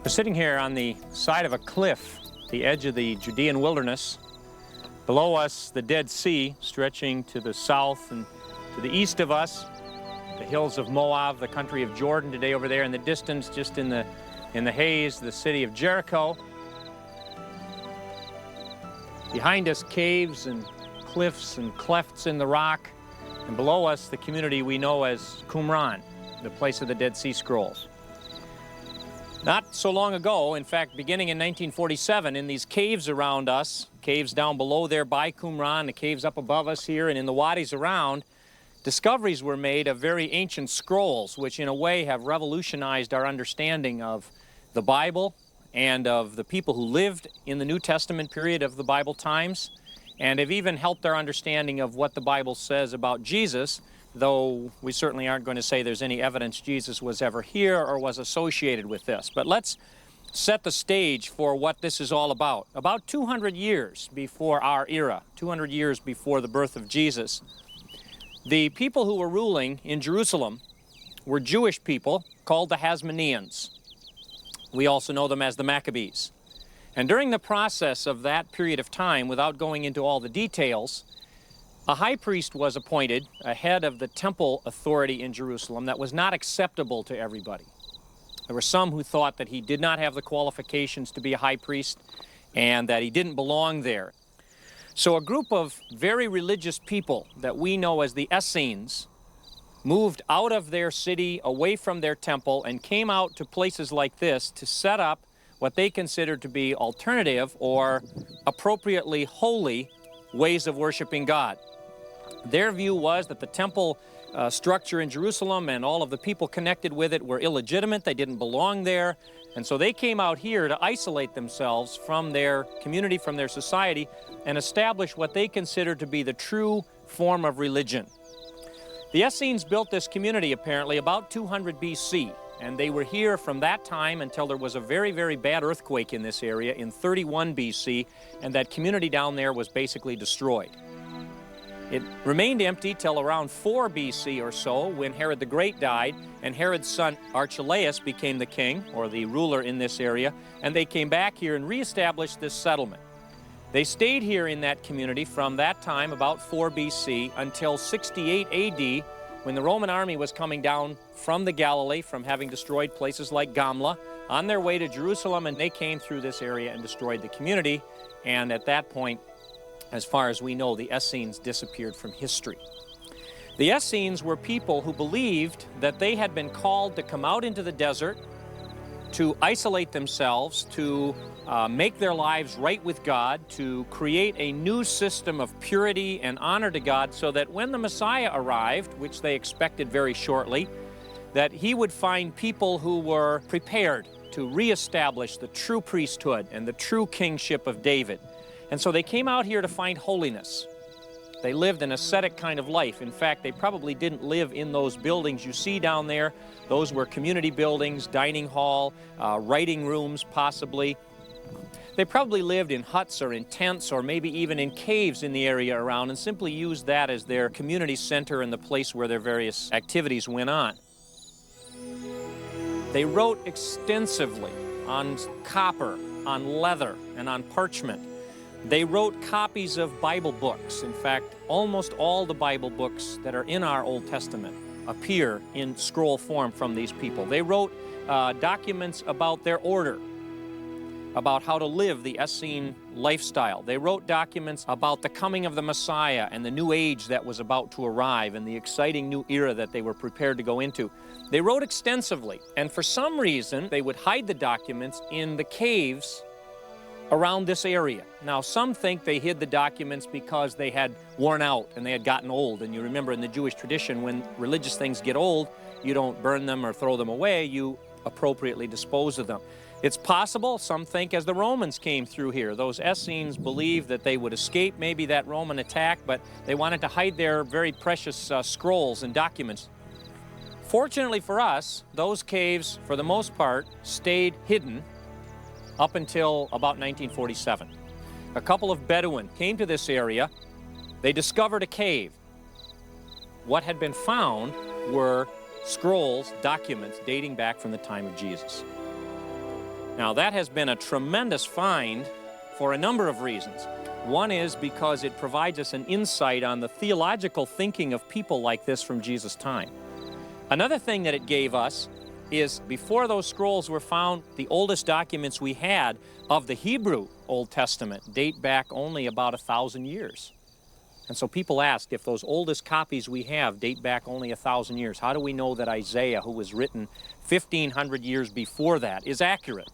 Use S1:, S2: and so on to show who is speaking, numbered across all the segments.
S1: We're sitting here on the side of a cliff, the edge of the Judean wilderness. Below us, the Dead Sea, stretching to the south and to the east of us. The hills of Moab, the country of Jordan today over there in the distance, just in the haze, the city of Jericho. Behind us, caves and cliffs and clefts in the rock. And below us, the community we know as Qumran, the place of the Dead Sea Scrolls. Not so long ago, in fact, beginning in 1947, in these caves around us, caves down below there by Qumran, the caves up above us here, and in the wadis around, discoveries were made of very ancient scrolls, which in a way have revolutionized our understanding of the Bible and of the people who lived in the New Testament period of the Bible times, and have even helped our understanding of what the Bible says about Jesus, though we certainly aren't going to say there's any evidence Jesus was ever here or was associated with this. But let's set the stage for what this is all about. About 200 years before our era, 200 years before the birth of Jesus, the people who were ruling in Jerusalem were Jewish people called the Hasmoneans. We also know them as the Maccabees. And during the process of that period of time, without going into all the details, a high priest was appointed, a head of the temple authority in Jerusalem, that was not acceptable to everybody. There were some who thought that he did not have the qualifications to be a high priest and that he didn't belong there. So a group of very religious people that we know as the Essenes moved out of their city, away from their temple, and came out to places like this to set up what they considered to be alternative or appropriately holy ways of worshiping God. Their view was that the temple structure in Jerusalem and all of the people connected with it were illegitimate. They didn't belong there. And so they came out here to isolate themselves from their community, from their society, and establish what they considered to be the true form of religion. The Essenes built this community apparently about 200 BC, and they were here from that time until there was a very, very bad earthquake in this area in 31 BC, and that community down there was basically destroyed. It remained empty till around 4 BC or so, when Herod the Great died, and Herod's son Archelaus became the king, or the ruler in this area, and they came back here and reestablished this settlement. They stayed here in that community from that time, about 4 BC, until 68 AD, when the Roman army was coming down from the Galilee, from having destroyed places like Gamla, on their way to Jerusalem, and they came through this area and destroyed the community, and at that point, as far as we know, the Essenes disappeared from history. The Essenes were people who believed that they had been called to come out into the desert, to isolate themselves, to make their lives right with God, to create a new system of purity and honor to God, so that when the Messiah arrived, which they expected very shortly, that he would find people who were prepared to reestablish the true priesthood and the true kingship of David. And so they came out here to find holiness. They lived an ascetic kind of life. In fact, they probably didn't live in those buildings you see down there. Those were community buildings, dining hall, writing rooms possibly. They probably lived in huts or in tents or maybe even in caves in the area around, and simply used that as their community center and the place where their various activities went on. They wrote extensively on copper, on leather, and on parchment. They wrote copies of Bible books. In fact, almost all the Bible books that are in our Old Testament appear in scroll form from these people. They wrote documents about their order, about how to live the Essene lifestyle. They wrote documents about the coming of the Messiah and the new age that was about to arrive and the exciting new era that they were prepared to go into. They wrote extensively, and for some reason, they would hide the documents in the caves around this area. Now, some think they hid the documents because they had worn out and they had gotten old. And you remember in the Jewish tradition, when religious things get old, you don't burn them or throw them away, you appropriately dispose of them. It's possible, some think, as the Romans came through here, those Essenes believed that they would escape maybe that Roman attack, but they wanted to hide their very precious scrolls and documents. Fortunately for us, those caves, for the most part, stayed hidden up until about 1947. A couple of Bedouin came to this area. They discovered a cave. What had been found were scrolls, documents dating back from the time of Jesus. Now, that has been a tremendous find for a number of reasons. One is because it provides us an insight on the theological thinking of people like this from Jesus' time. Another thing that it gave us is before those scrolls were found, the oldest documents we had of the Hebrew Old Testament date back only about 1,000 years. And so people asked, if those oldest copies we have date back only 1,000 years, how do we know that Isaiah, who was written 1,500 years before that, is accurate?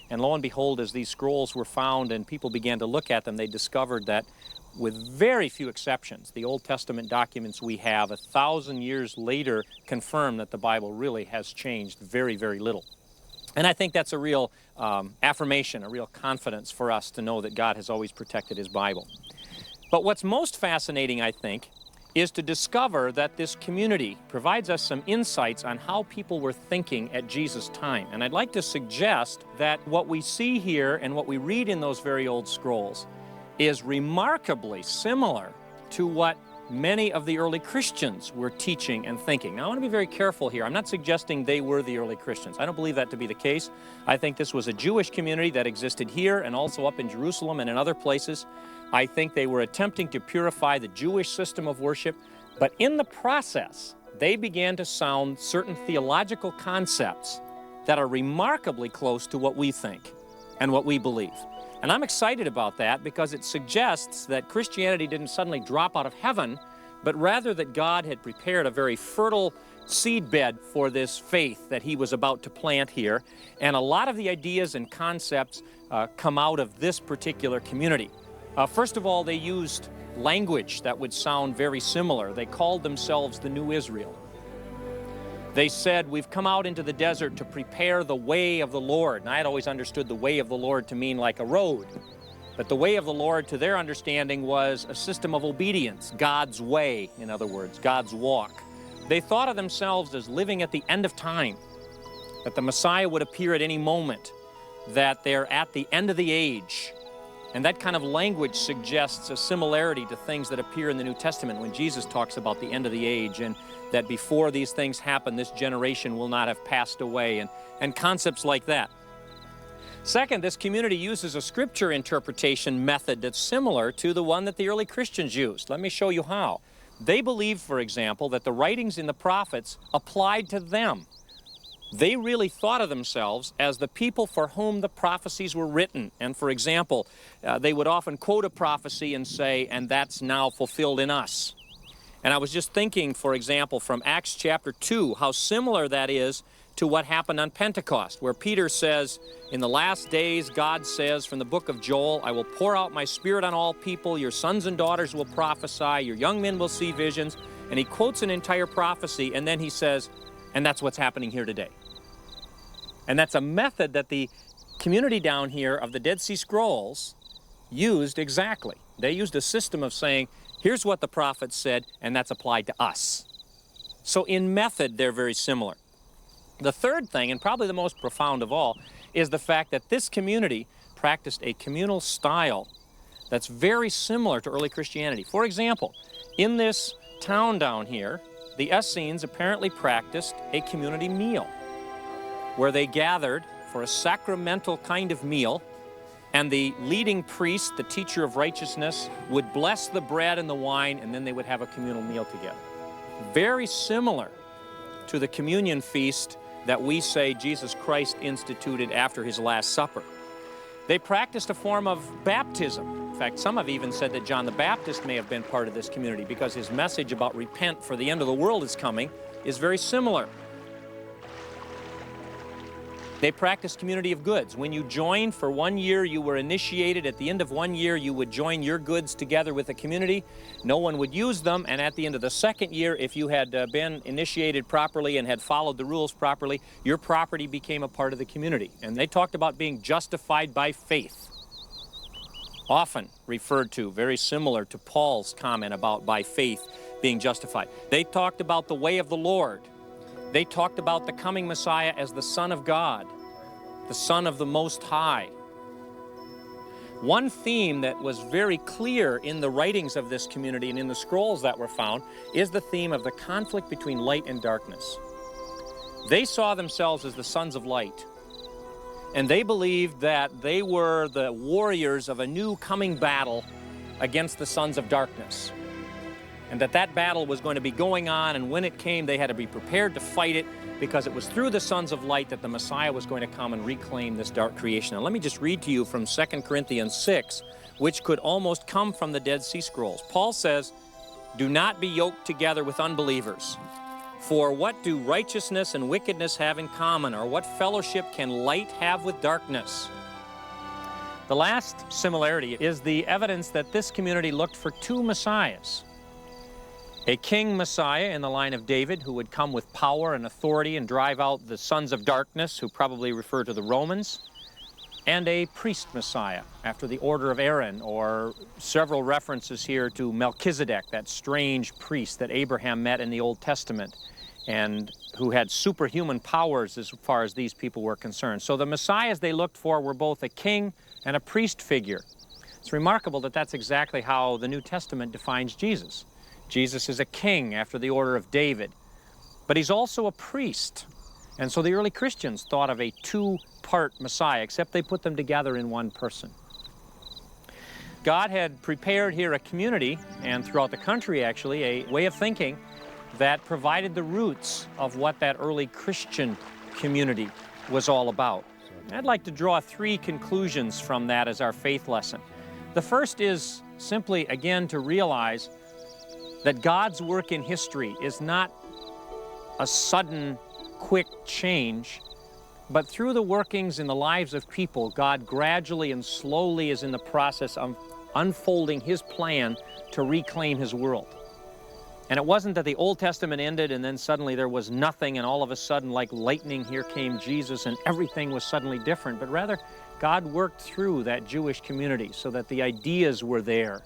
S1: And lo and behold, as these scrolls were found and people began to look at them, they discovered that with very few exceptions, the Old Testament documents we have 1,000 years later confirm that the Bible really has changed very, very little. And I think that's a real affirmation, a real confidence for us to know that God has always protected His Bible. But what's most fascinating, I think, is to discover that this community provides us some insights on how people were thinking at Jesus' time. And I'd like to suggest that what we see here and what we read in those very old scrolls is remarkably similar to what many of the early Christians were teaching and thinking. Now, I want to be very careful here. I'm not suggesting they were the early Christians. I don't believe that to be the case. I think this was a Jewish community that existed here and also up in Jerusalem and in other places. I think they were attempting to purify the Jewish system of worship, but in the process, they began to sound certain theological concepts that are remarkably close to what we think and what we believe. And I'm excited about that because it suggests that Christianity didn't suddenly drop out of heaven, but rather that God had prepared a very fertile seedbed for this faith that He was about to plant here. And a lot of the ideas and concepts come out of this particular community. First of all, they used language that would sound very similar. They called themselves the New Israel. They said, we've come out into the desert to prepare the way of the Lord. And I had always understood the way of the Lord to mean like a road. But the way of the Lord, to their understanding, was a system of obedience, God's way, in other words, God's walk. They thought of themselves as living at the end of time, that the Messiah would appear at any moment, that they're at the end of the age. And that kind of language suggests a similarity to things that appear in the New Testament when Jesus talks about the end of the age and that before these things happen, this generation will not have passed away, and concepts like that. Second, this community uses a scripture interpretation method that's similar to the one that the early Christians used. Let me show you how. They believed, for example, that the writings in the prophets applied to them. They really thought of themselves as the people for whom the prophecies were written. And for example, they would often quote a prophecy and say, and that's now fulfilled in us. And I was just thinking, for example, from Acts chapter 2, how similar that is to what happened on Pentecost, where Peter says, in the last days, God says from the book of Joel, I will pour out my Spirit on all people, your sons and daughters will prophesy, your young men will see visions. And he quotes an entire prophecy, and then he says, and that's what's happening here today. And that's a method that the community down here of the Dead Sea Scrolls used exactly. They used a system of saying, here's what the prophets said, and that's applied to us. So in method, they're very similar. The third thing, and probably the most profound of all, is the fact that this community practiced a communal style that's very similar to early Christianity. For example, in this town down here, the Essenes apparently practiced a community meal where they gathered for a sacramental kind of meal, and the leading priest, the teacher of righteousness, would bless the bread and the wine, and then they would have a communal meal together. Very similar to the communion feast that we say Jesus Christ instituted after His Last Supper. They practiced a form of baptism. In fact, some have even said that John the Baptist may have been part of this community because his message about repent for the end of the world is coming is very similar. They practiced community of goods. When you joined for 1 year, you were initiated. At the end of 1 year, you would join your goods together with the community. No one would use them, and at the end of the second year, if you had been initiated properly and had followed the rules properly, your property became a part of the community. And they talked about being justified by faith, often referred to, very similar to Paul's comment about by faith being justified. They talked about the way of the Lord. They talked about the coming Messiah as the Son of God, the Son of the Most High. One theme that was very clear in the writings of this community and in the scrolls that were found is the theme of the conflict between light and darkness. They saw themselves as the sons of light, And they believed that they were the warriors of a new coming battle against the sons of darkness. And that battle was going to be going on, and when it came, they had to be prepared to fight it, because it was through the sons of light that the Messiah was going to come and reclaim this dark creation. Now let me just read to you from 2 Corinthians 6, which could almost come from the Dead Sea Scrolls. Paul says, "Do not be yoked together with unbelievers. For what do righteousness and wickedness have in common, or what fellowship can light have with darkness?" The last similarity is the evidence that this community looked for two messiahs. A king messiah in the line of David, who would come with power and authority and drive out the sons of darkness, who probably refer to the Romans, and a priest messiah after the order of Aaron, or several references here to Melchizedek, that strange priest that Abraham met in the Old Testament, and who had superhuman powers as far as these people were concerned. So the messiahs they looked for were both a king and a priest figure. It's remarkable that that's exactly how the New Testament defines Jesus. Jesus is a king after the order of David, but he's also a priest. And so the early Christians thought of a two-part Messiah, except they put them together in one person. God had prepared here a community, and throughout the country actually, a way of thinking that provided the roots of what that early Christian community was all about. I'd like to draw three conclusions from that as our faith lesson. The first is simply, again, to realize that God's work in history is not a sudden, quick change, but through the workings in the lives of people, God gradually and slowly is in the process of unfolding His plan to reclaim His world. And it wasn't that the Old Testament ended and then suddenly there was nothing, and all of a sudden, like lightning, here came Jesus and everything was suddenly different, but rather God worked through that Jewish community so that the ideas were there,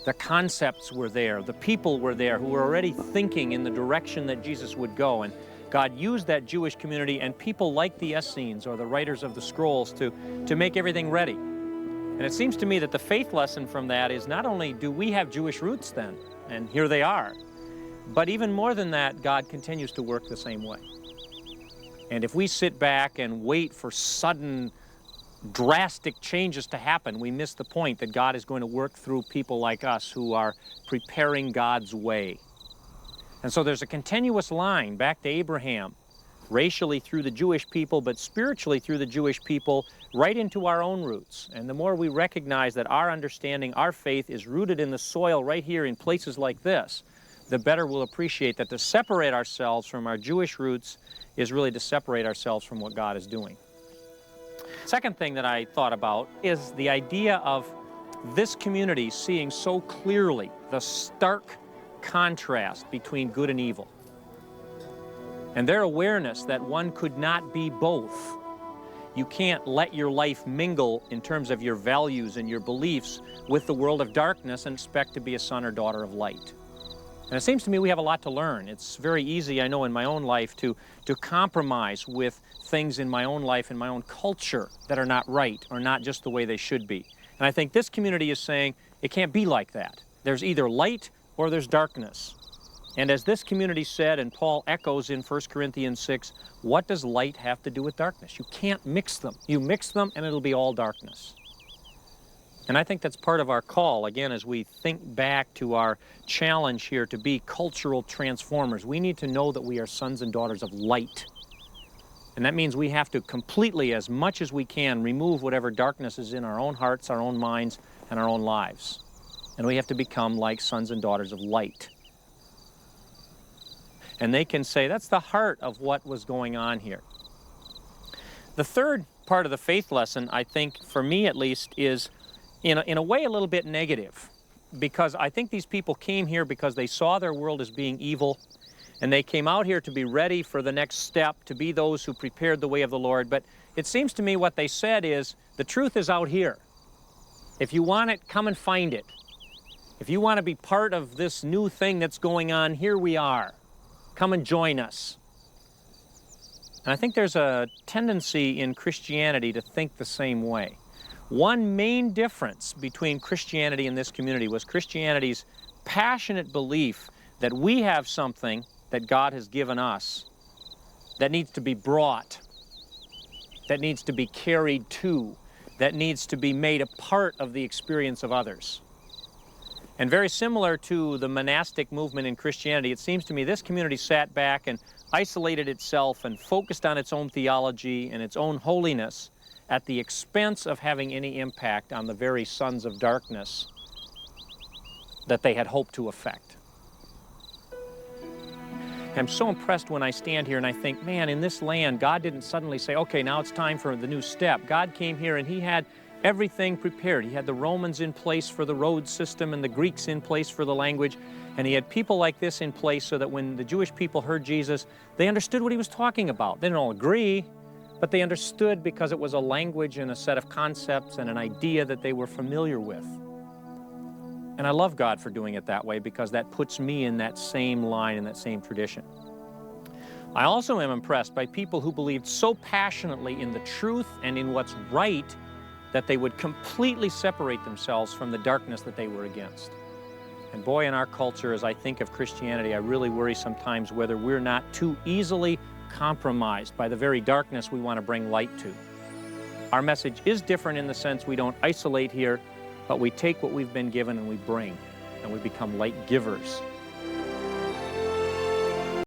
S1: the concepts were there, the people were there who were already thinking in the direction that Jesus would go. And God used that Jewish community and people like the Essenes or the writers of the scrolls to make everything ready. And it seems to me that the faith lesson from that is not only do we have Jewish roots then, and here they are, but even more than that, God continues to work the same way. And if we sit back and wait for sudden, drastic changes to happen, we miss the point that God is going to work through people like us who are preparing God's way. And so there's a continuous line back to Abraham, racially through the Jewish people, but spiritually through the Jewish people, right into our own roots. And the more we recognize that our understanding, our faith is rooted in the soil right here in places like this, the better we'll appreciate that to separate ourselves from our Jewish roots is really to separate ourselves from what God is doing. Second thing that I thought about is the idea of this community seeing so clearly the stark contrast between good and evil, and their awareness that one could not be both. You can't let your life mingle in terms of your values and your beliefs with the world of darkness and expect to be a son or daughter of light. And it seems to me we have a lot to learn. It's very easy, I know, in my own life to compromise with things in my own life and my own culture that are not right or not just the way they should be. And I think this community is saying it can't be like that. There's either light or there's darkness. And as this community said, and Paul echoes in 1 Corinthians 6, what does light have to do with darkness? You can't mix them. You mix them and it'll be all darkness. And I think that's part of our call, again, as we think back to our challenge here to be cultural transformers. We need to know that we are sons and daughters of light. And that means we have to completely, as much as we can, remove whatever darkness is in our own hearts, our own minds, and our own lives. And we have to become like sons and daughters of light. And they can say, that's the heart of what was going on here. The third part of the faith lesson, I think, for me at least, is in a way a little bit negative, because I think these people came here because they saw their world as being evil, and they came out here to be ready for the next step, to be those who prepared the way of the Lord. But it seems to me what they said is, the truth is out here. If you want it, come and find it. If you want to be part of this new thing that's going on, here we are. Come and join us. And I think there's a tendency in Christianity to think the same way. One main difference between Christianity and this community was Christianity's passionate belief that we have something that God has given us that needs to be brought. that needs to be carried to, that needs to be made a part of the experience of others. And very similar to the monastic movement in Christianity, it seems to me this community sat back and isolated itself and focused on its own theology and its own holiness at the expense of having any impact on the very sons of darkness that they had hoped to affect. I'm so impressed when I stand here and I think, man, in this land, God didn't suddenly say, okay, now it's time for the new step. God came here and He had everything prepared. He had the Romans in place for the road system and the Greeks in place for the language. And He had people like this in place so that when the Jewish people heard Jesus, they understood what He was talking about. They didn't all agree, but they understood because it was a language and a set of concepts and an idea that they were familiar with. And I love God for doing it that way because that puts me in that same line, in that same tradition. I also am impressed by people who believed so passionately in the truth and in what's right that they would completely separate themselves from the darkness that they were against. And boy, in our culture, as I think of Christianity, I really worry sometimes whether we're not too easily compromised by the very darkness we want to bring light to. Our message is different in the sense we don't isolate here, but we take what we've been given and we bring, and we become light givers